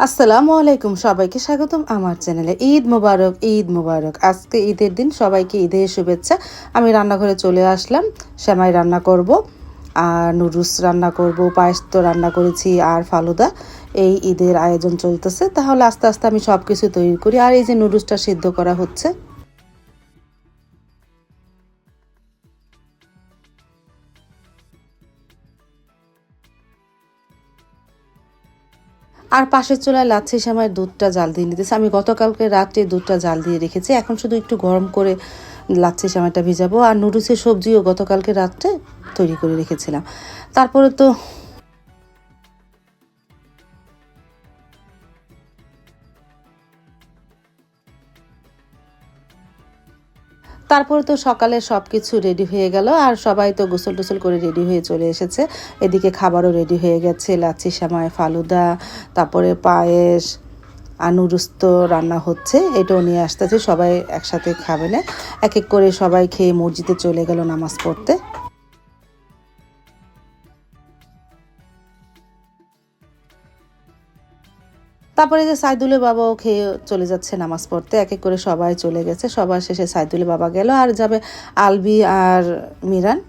আসসালামু আলাইকুম, সবাইকে স্বাগতম আমার চ্যানেলে। ঈদ মোবারক, ঈদ মোবারক। আজকে ঈদের দিন, সবাইকে ঈদের শুভেচ্ছা। আমি রান্নাঘরে চলে আসলাম। সেমাই রান্না করব আর নুডলস রান্না করব, পায়েস তো রান্না করেছি আর ফালুদা। এই ঈদের আয়োজন চলতেছে, তাহলে আস্তে আস্তে আমি সব কিছু তৈরি করি। আর এই যে নুডলসটা সিদ্ধ করা হচ্ছে। আর পাশের চুলায় লাচ্ছি সেমাইয়ের দুধটা জাল দিয়ে নিতেছি। আমি গতকালকে রাত্রে দুধটা জাল দিয়ে রেখেছি, এখন শুধু একটু গরম করে লাচ্ছি সেমাইটা ভিজাবো। আর নুডলসের সবজিও গতকালকে রাত্রে তৈরি করে রেখেছিলাম। তারপরে তো সকালে সব কিছু রেডি হয়ে গেল, আর সবাই তো গোসল টোসল করে রেডি হয়ে চলে এসেছে। এদিকে খাবারও রেডি হয়ে গেছে, লাচ্ছি সেমাই, ফালুদা, তারপরে পায়েস আর নুডলস তো রান্না হচ্ছে, এটাও নিয়ে আসতেছে। সবাই একসাথে খাবে না, এক এক করে সবাই খেয়ে মসজিদে চলে গেল নামাজ পড়তে। তারপরে যে সাইদুলের বাবাও খেয়ে চলে যাচ্ছে নামাজ পড়তে, এক এক করে সবাই চলে গেছে। সবার শেষে সাইদুলের বাবা গেল, আর যাবে আলবি আর মিরান।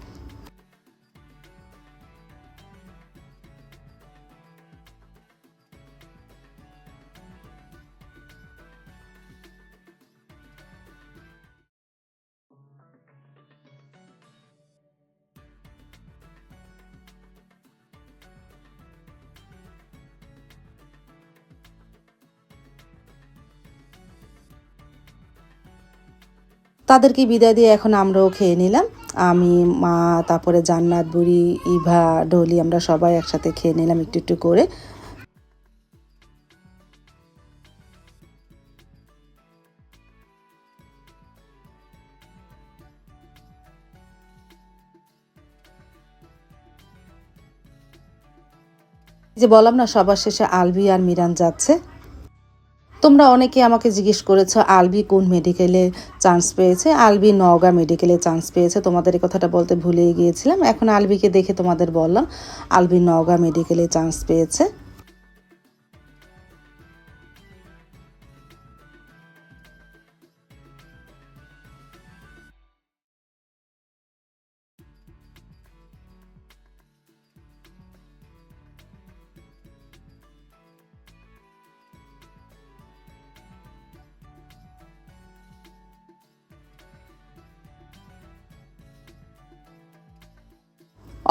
তাদেরকে বিদায় দিয়ে এখন আমরাও খেয়ে নিলাম। আমি, মা, তারপরে জান্নাত বুড়ি, ইভা, ডলি, আমরা সবাই একসাথে খেয়ে নিলাম একটু একটু করে। যে বললাম না, সবার শেষে আলবি আর মিরান যাচ্ছে। তোমরা অনেকে আমাকে জিজ্ঞেস করেছো আলবি কোন মেডিকেলে চান্স পেয়েছে। আলবি নওগাঁ মেডিকেলে চান্স পেয়েছে, তোমাদের এই কথাটা বলতে ভুলে গিয়েছিলাম। এখন আলবিকে দেখে তোমাদের বললাম, আলবি নওগাঁ মেডিকেলে চান্স পেয়েছে।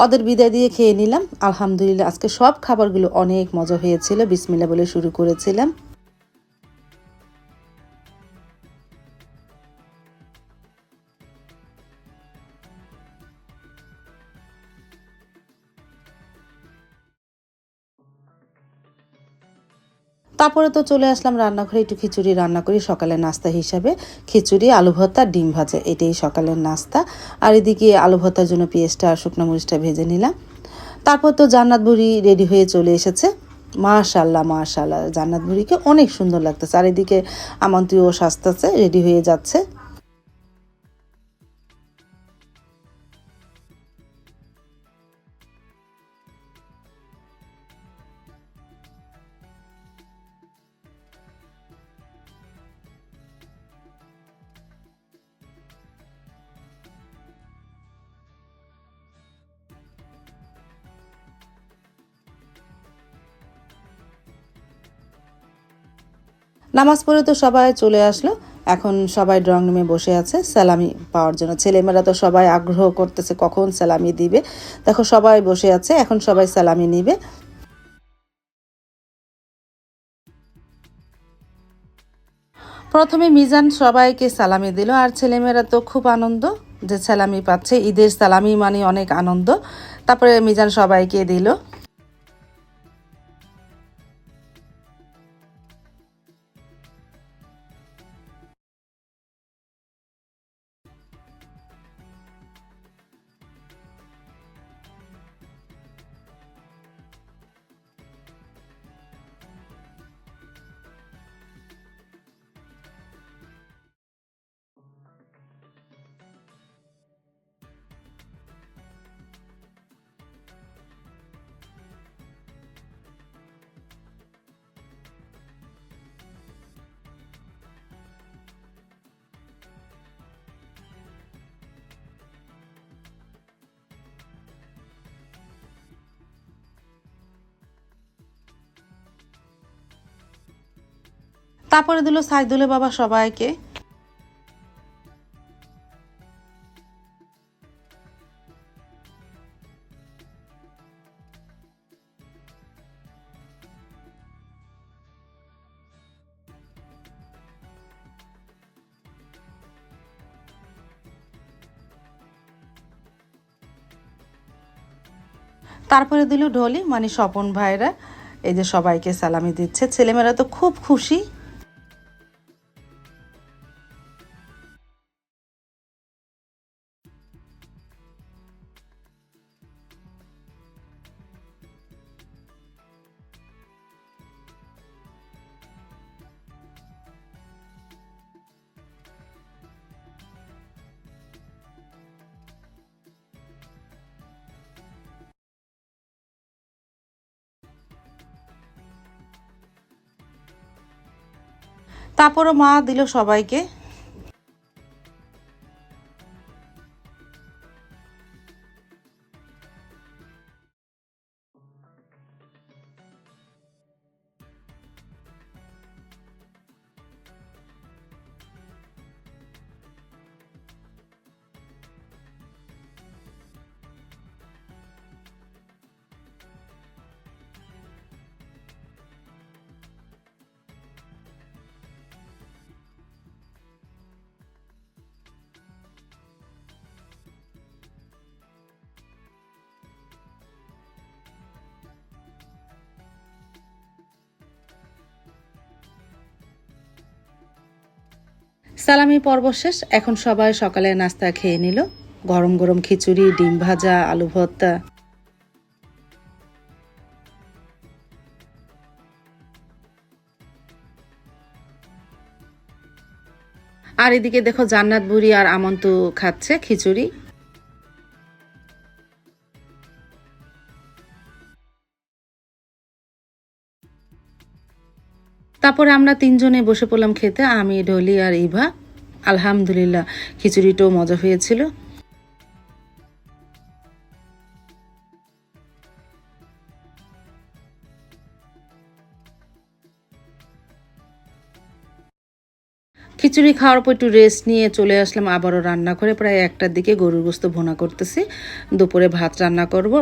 ওদের বিদায় দিয়ে খেয়ে নিলাম। আলহামদুলিল্লাহ, আজকে সব খাবারগুলো অনেক মজা হয়েছিল। বিসমিল্লাহ বলে শুরু করেছিলাম। তারপরে তো চলে আসলাম রান্নাঘরে, একটু খিচুড়ি রান্না করি সকালের নাস্তা হিসাবে। খিচুড়ি, আলু ভর্তা, ডিম ভাজা, এটাই সকালের নাস্তা। আর এদিকে আলু ভর্তার জন্য পেঁয়াজটা আর শুকনো মরিচটা ভেজে নিলাম। তারপর তো জান্নাত বুড়ি রেডি হয়ে চলে এসেছে। মাশাল্লাহ মাশাল্লাহ, জান্নাত বুড়িকে অনেক সুন্দর লাগতেছে। আর এদিকে আমন্ত্রীও সাজতেছে, রেডি হয়ে যাচ্ছে। নামাজ পড়ে তো সবাই চলে আসলো। এখন সবাই ড্রয়িং রুমে বসে আছে সালামি পাওয়ার জন্য। ছেলেমেয়েরা তো সবাই আগ্রহ করতেছে কখন সালামি দিবে। দেখো সবাই বসে আছে, এখন সবাই সালামি নিবে। প্রথমে মিজান সবাইকে সালামি দিল, আর ছেলেমেয়েরা তো খুব আনন্দ যে সালামি পাচ্ছে। ঈদের সালামি মানে অনেক আনন্দ। তারপরে মিজান সবাইকে দিল। তারপরে দিল সাইদুলের বাবা সবাইকে। তারপরে দিল ঢলি, মানে স্বপন ভাইরা। এই যে সবাইকে সালামি দিচ্ছে, ছেলেমেয়েরা তো খুব খুশি। তারপরে মা দিল সবাইকে। সালামি পর্ব শেষ, এখন সবাই সকালে নাস্তা খেয়ে নিল। গরম গরম খিচুড়ি, ডিম ভাজা, আলু ভর্তা। আর এদিকে দেখো জান্নাত বুড়ি আর আমন্তু খাচ্ছে খিচুড়ি। তারপরে আমরা তিনজনে বসে পড়লাম খেতে, আমি, ঢলি আর ইভা। আলহামদুলিল্লাহ খিচুড়িটাও মজা হয়েছিল। খিচুড়ি খাওয়ার পর একটু রেস্ট নিয়ে চলে আসলাম আবারও রান্না করে। প্রায় 1টার দিকে গরুর গোস্ত ভুনা করতেছি। দুপুরে ভাত রান্না করব,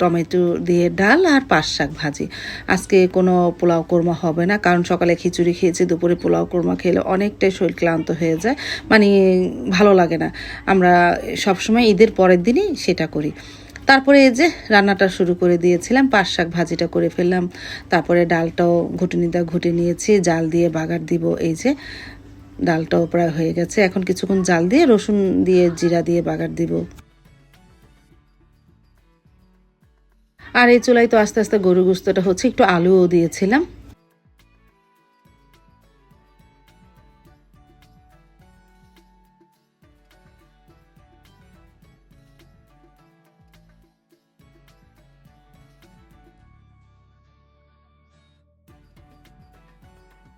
টমেটো দিয়ে ডাল আর পাঁচ শাক ভাজি। আজকে কোনো পোলাও কোরমা হবে না, কারণ সকালে খিচুড়ি খেয়েছি, দুপুরে পোলাও কোরমা খেলে অনেকটাই শরীর ক্লান্ত হয়ে যায়, মানে ভালো লাগে না। আমরা সবসময় ঈদের পরের দিনই সেটা করি। তারপরে এই যে রান্নাটা শুরু করে দিয়েছিলাম, পাঁচ শাক ভাজিটা করে ফেললাম। তারপরে ডালটাও ঘুটুনিটা ঘুটে নিয়েছি, জাল দিয়ে বাগার দিব। এই যে ডালটাও প্রায় হয়ে গেছে, এখন কিছুক্ষণ জাল দিয়ে রসুন দিয়ে জিরা দিয়ে বাগার দিব। আর এই চুলায় তো আস্তে আস্তে গরু গোস্তটা হচ্ছে, একটু আলুও দিয়েছিলাম।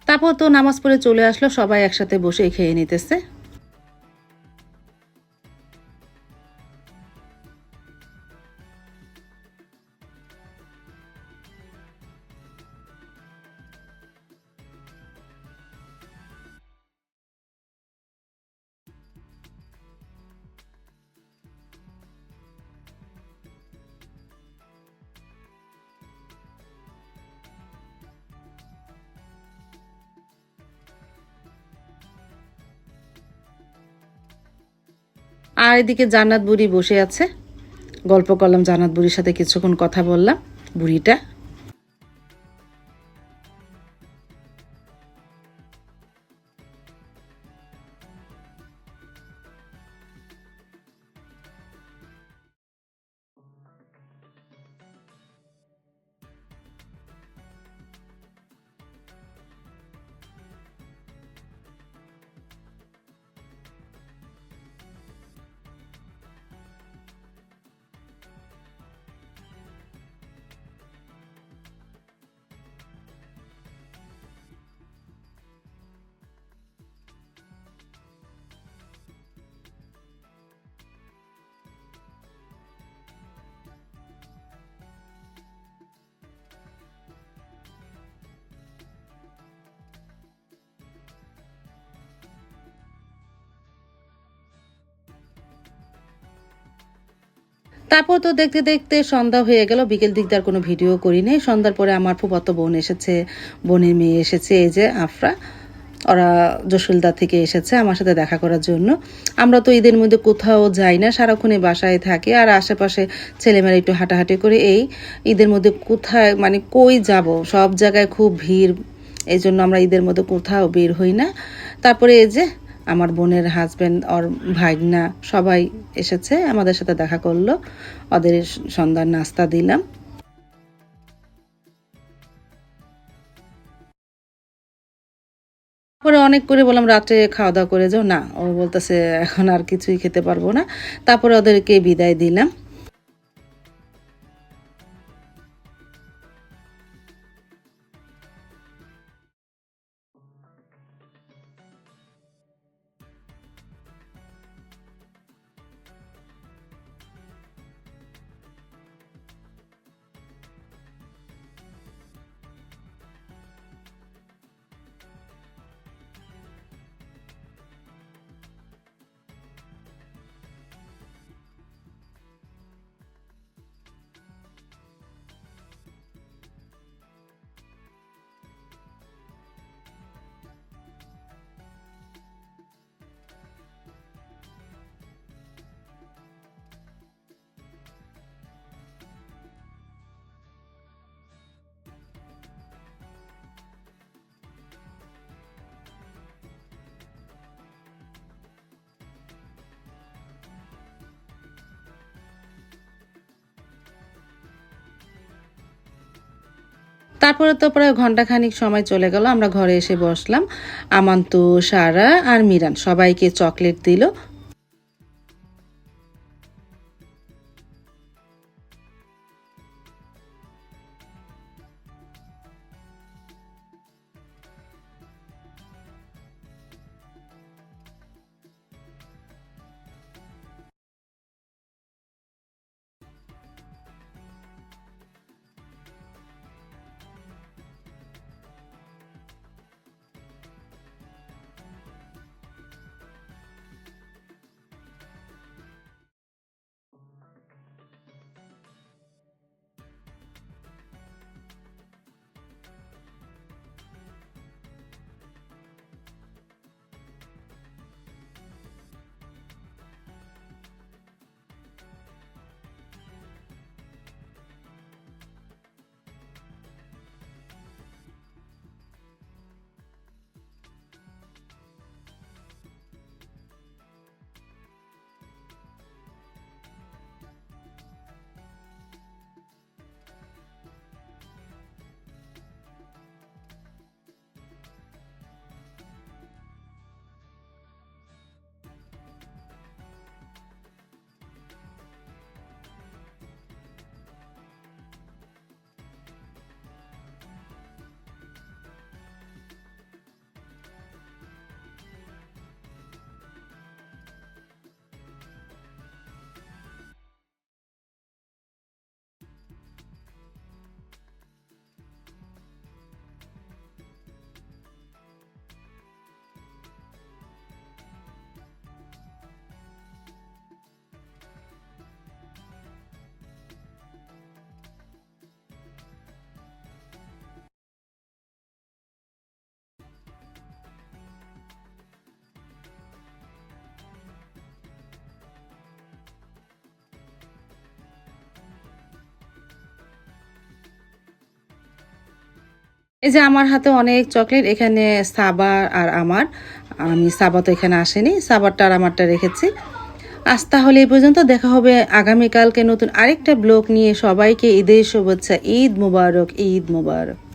তারপর তো নামাজ পড়ে চলে আসলো, সবাই একসাথে বসে খেয়ে নিতেছে। আর এদিকে জান্নাত বুড়ি বসে আছে, গল্প করলাম, জান্নাত বুড়ির সাথে কিছুক্ষণ কথা বললাম। বুড়িটা তারপর তো দেখতে দেখতে সন্ধ্যা হয়ে গেল, বিকেল দিক দিয়ে কোনো ভিডিও করি নাই। সন্ধ্যার পরে আমার ফুফাতো বোন এসেছে, বোনের মেয়ে এসেছে, এই যে আফরা, ওরা যশোলদা থেকে এসেছে আমার সাথে দেখা করার জন্য। আমরা তো ঈদের মধ্যে কোথাও যাই না, সারাক্ষণই বাসায় থাকি, আর আশেপাশে ছেলেমেয়েরা একটু হাঁটাহাঁটি করে। এই ঈদের মধ্যে কোথায় মানে কই যাব, সব জায়গায় খুব ভিড়, এই জন্য আমরা ঈদের মধ্যে কোথাও বের হই না। তারপরে এই যে আমার বোনের হাজব্যান্ড, ওর ভাগনা সবাই এসেছে, আমাদের সাথে দেখা করলো, ওদের সন্ধ্যার নাস্তা দিলাম। পরে অনেক করে বললাম রাত্রে খাওয়া দাওয়া করে যাও, না ও বলতেছে এখন আর কিছুই খেতে পারবো না। তারপরে ওদেরকে বিদায় দিলাম। তারপরে তো প্রায় ঘন্টাখানিক সময় চলে গেল, আমরা ঘরে এসে বসলাম। আমান্ত, সারা আর মিরান সবাইকে চকলেট দিল। এই যে আমার হাতে অনেক চকলেট, এখানে সাবার আর আমার, আমি সাবা তো এখানে আসেনি, সাবারটা আর আমারটা রেখেছি। আজ তাহলে এই পর্যন্ত, দেখা হবে আগামীকালকে নতুন আরেকটা ব্লগ নিয়ে। সবাইকে ঈদের শুভেচ্ছা, ঈদ মুবারক, ঈদ মুবারক।